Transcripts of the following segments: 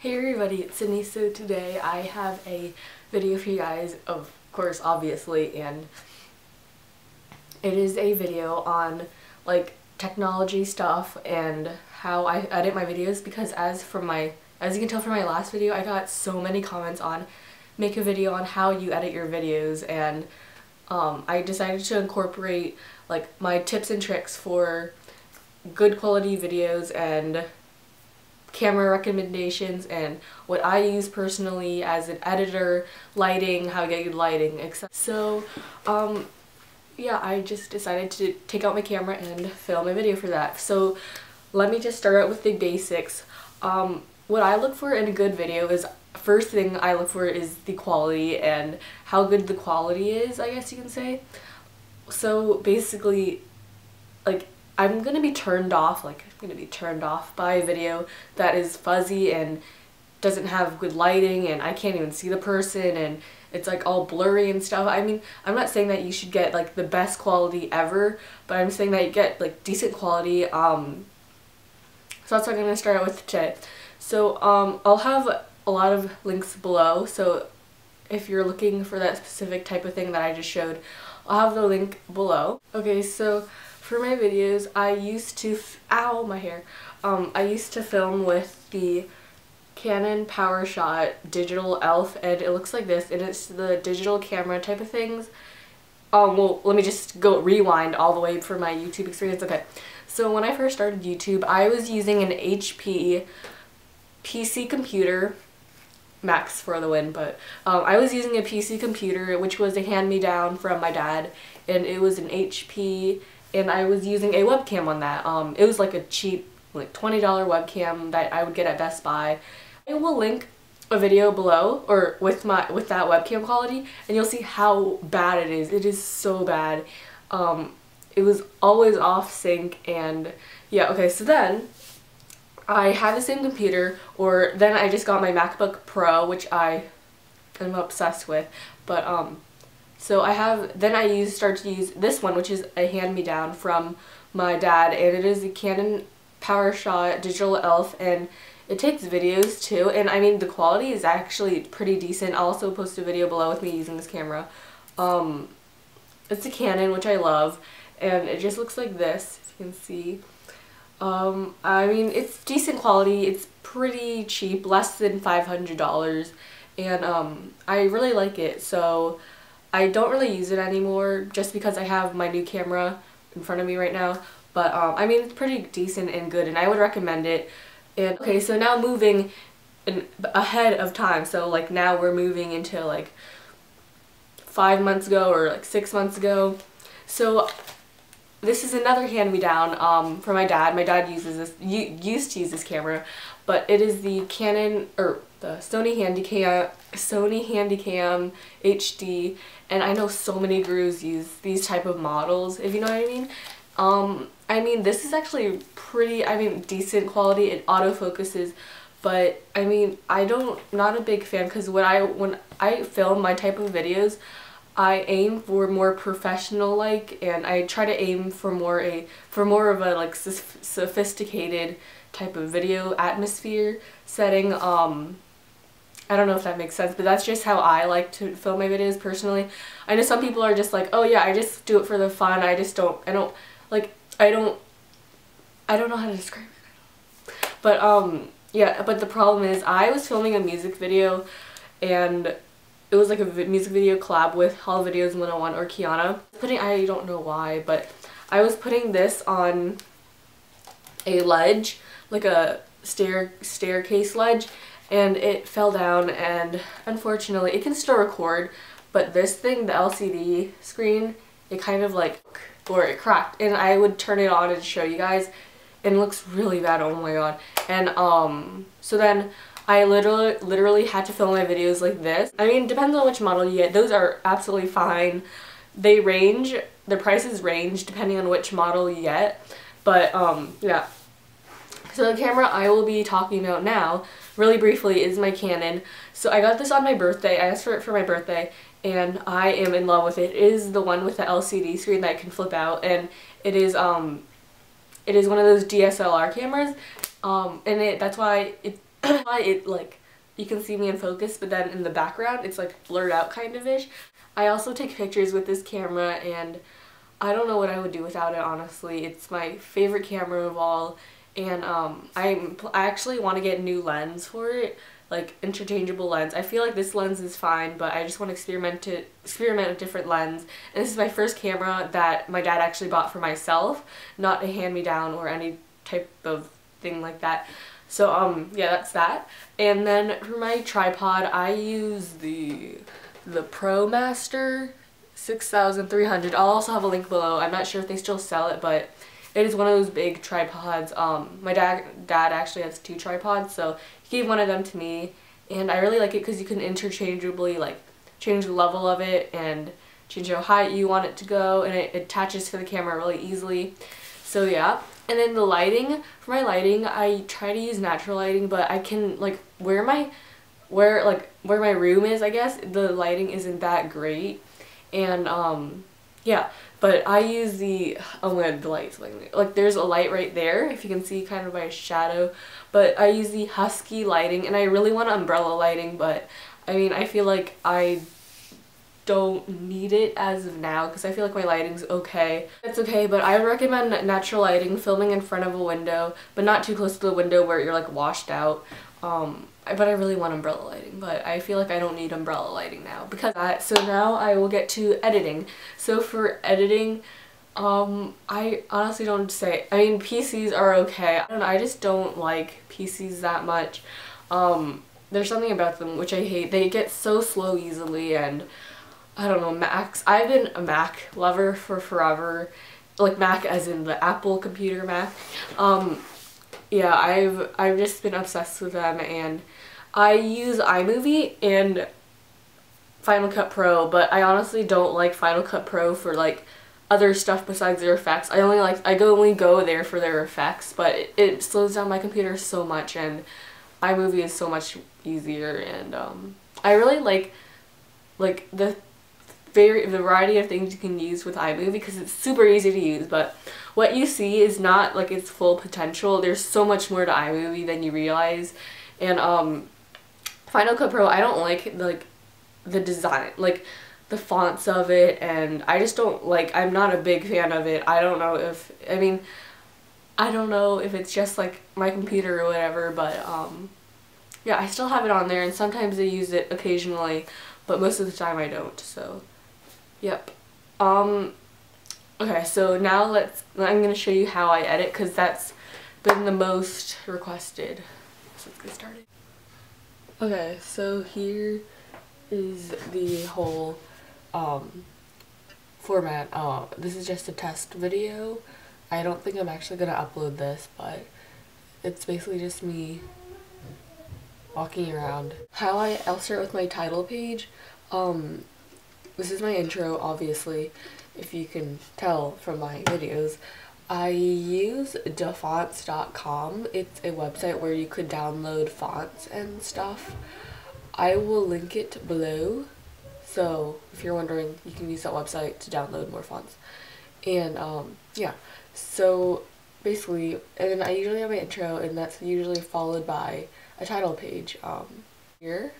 Hey everybody, it's Sydney. So today I have a video for you guys, of course, obviously, and it is a video on like technology stuff and how I edit my videos, because as you can tell from my last video, I got so many comments on make a video on how you edit your videos, and I decided to incorporate like my tips and tricks for good quality videos and camera recommendations and what I use personally as an editor, lighting, how to get good lighting, etc. So yeah, I just decided to take out my camera and film a video for that. So let me just start out with the basics. What I look for in a good video is, first thing I look for is the quality and how good the quality is, I guess you can say. So basically, like, I'm gonna be turned off by a video that is fuzzy and doesn't have good lighting and I can't even see the person and it's like all blurry and stuff. I mean, I'm not saying that you should get like the best quality ever, but I'm saying that you get like decent quality. So that's what I'm gonna start out with today. So I'll have a lot of links below, so if you're looking for that specific type of thing that I just showed, I'll have the link below. Okay, so for my videos, I used to I used to film with the Canon PowerShot digital ELPH, and it looks like this, and it's the digital camera type of things. Well, let me just go rewind all the way for my YouTube experience. Okay, so when I first started YouTube, I was using an HP PC computer, Max for the win, but I was using a PC computer, which was a hand-me-down from my dad, and it was an HP, and I was using a webcam on that. It was like a cheap, like $20 webcam that I would get at Best Buy. I will link a video below, or with that webcam quality, and you'll see how bad it is. It is so bad. It was always off sync, and yeah, okay, so then I had the same computer, or then I just got my MacBook Pro, which I am obsessed with, but so I started to use this one, which is a hand-me-down from my dad, and it is a Canon PowerShot digital ELPH, and it takes videos too, and I mean the quality is actually pretty decent. I'll also post a video below with me using this camera. It's a Canon, which I love, and it just looks like this, if you can see. I mean, it's decent quality, it's pretty cheap, less than $500, and I really like it. So I don't really use it anymore just because I have my new camera in front of me right now, but I mean, it's pretty decent and good, and I would recommend it. And okay, so now moving ahead of time, so like now we're moving into like 5 months ago or like 6 months ago. So this is another hand-me-down from my dad. My dad used to use this camera, but it is the Canon, or the Sony Handycam HD, and I know so many gurus use these type of models, if you know what I mean. I mean, this is actually pretty, decent quality. It autofocuses, but I mean, not a big fan, because when I film my type of videos, I aim for more professional like, and I try to aim for more of a like sophisticated type of video atmosphere setting. I don't know if that makes sense, but that's just how I like to film my videos personally. I know some people are just like, oh yeah, I just do it for the fun. I don't know how to describe it. But yeah, but the problem is I was filming a music video, and it was like a music video collab with Hall Videos 101 or Kiana. I don't know why, but I was putting this on a ledge, like a staircase ledge, and it fell down, and unfortunately it can still record, but this thing, the LCD screen, it kind of like, or it cracked, and I would turn it on and show you guys, and it looks really bad, oh my god. And so then I literally had to film my videos like this. I mean, depends on which model you get. Those are absolutely fine. They range, the prices range depending on which model you get. But yeah. So the camera I will be talking about now, really briefly, is my Canon. So I got this on my birthday. I asked for it for my birthday, and I am in love with it. It is the one with the LCD screen that can flip out, and it is one of those DSLR cameras. And that's why It like, you can see me in focus, but then in the background it's like blurred out kind of ish. I also take pictures with this camera, and I don't know what I would do without it, honestly. It's my favorite camera of all, and I actually want to get a new lens for it, like interchangeable lens. I feel like this lens is fine, but I just want to experiment a different lens. And this is my first camera that my dad actually bought for myself, not a hand-me-down or any type of thing like that. So yeah, that's that. And then for my tripod, I use the ProMaster 6300. I'll also have a link below. I'm not sure if they still sell it, but it is one of those big tripods. My dad actually has 2 tripods, so he gave one of them to me, and I really like it because you can interchangeably like change the level of it and change how high you want it to go, and it attaches to the camera really easily. So yeah. And then the lighting, for my lighting, I try to use natural lighting, but I can like where my room is, I guess, the lighting isn't that great. And yeah, but I use the, oh my god, the light's like there's a light right there, if you can see kind of my shadow, but I use the Husky lighting, and I really want umbrella lighting, but I mean, I feel like I don't need it as of now because I feel like my lighting's okay. It's okay, but I recommend natural lighting, filming in front of a window, but not too close to the window where you're like washed out. But I really want umbrella lighting, but I feel like I don't need umbrella lighting now because so now I will get to editing. So for editing, I honestly don't say, I mean, PCs are okay. I don't know, I just don't like PCs that much. There's something about them which I hate. They get so slow easily, and I don't know, Macs. I've been a Mac lover for forever. Like Mac as in the Apple computer Mac. Yeah, I've just been obsessed with them, and I use iMovie and Final Cut Pro, but I honestly don't like Final Cut Pro for like other stuff besides their effects. I only go there for their effects, but it slows down my computer so much, and iMovie is so much easier, and I really like the variety of things you can use with iMovie because it's super easy to use, but what you see is not like its full potential. There's so much more to iMovie than you realize. And Final Cut Pro, I don't like the design, like the fonts of it, and I just don't like, I'm not a big fan of it. I don't know if, I mean, I don't know if it's just like my computer or whatever, but yeah, I still have it on there, and sometimes I use it occasionally, but most of the time I don't, so yep. Okay, so now I'm going to show you how I edit because that's been the most requested. So let's get started. Okay, so here is the whole format. This is just a test video. I don't think I'm actually going to upload this, but it's basically just me walking around. I'll start with my title page. This is my intro, obviously, if you can tell from my videos. I use dafonts.com. It's a website where you could download fonts and stuff. I will link it below, so if you're wondering, you can use that website to download more fonts. And yeah, so basically, and then I usually have my intro, and that's usually followed by a title page here,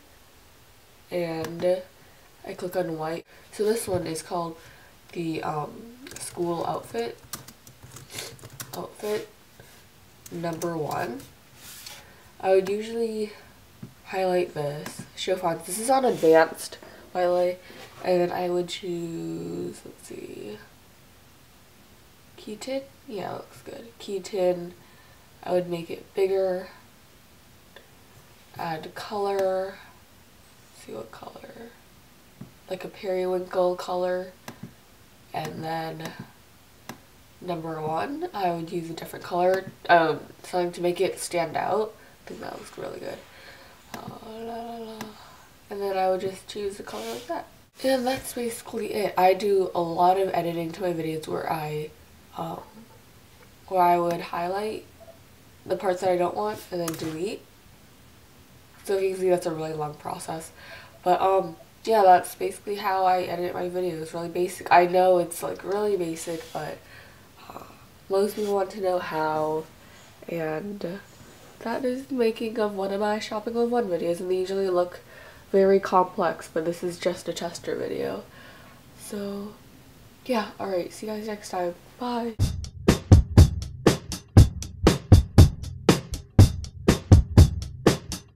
and I click on white. So this one is called the school outfit number 1. I would usually highlight this, show fonts. This is on advanced, by the way, and then I would choose, let's see, Key10. Yeah, it looks good. Key10. I would make it bigger. Add color. Let's see what color. Like a periwinkle color. And then number 1, I would use a different color, something to make it stand out. I think that looks really good. And then I would just choose a color like that. And that's basically it. I do a lot of editing to my videos where I would highlight the parts that I don't want and then delete. So you can see that's a really long process. But yeah, that's basically how I edit my videos. Really basic. I know it's like really basic, but most people want to know how, and that is the making of one of my shopping with one videos, and they usually look very complex, but this is just a tester video. So yeah, alright, see you guys next time. Bye!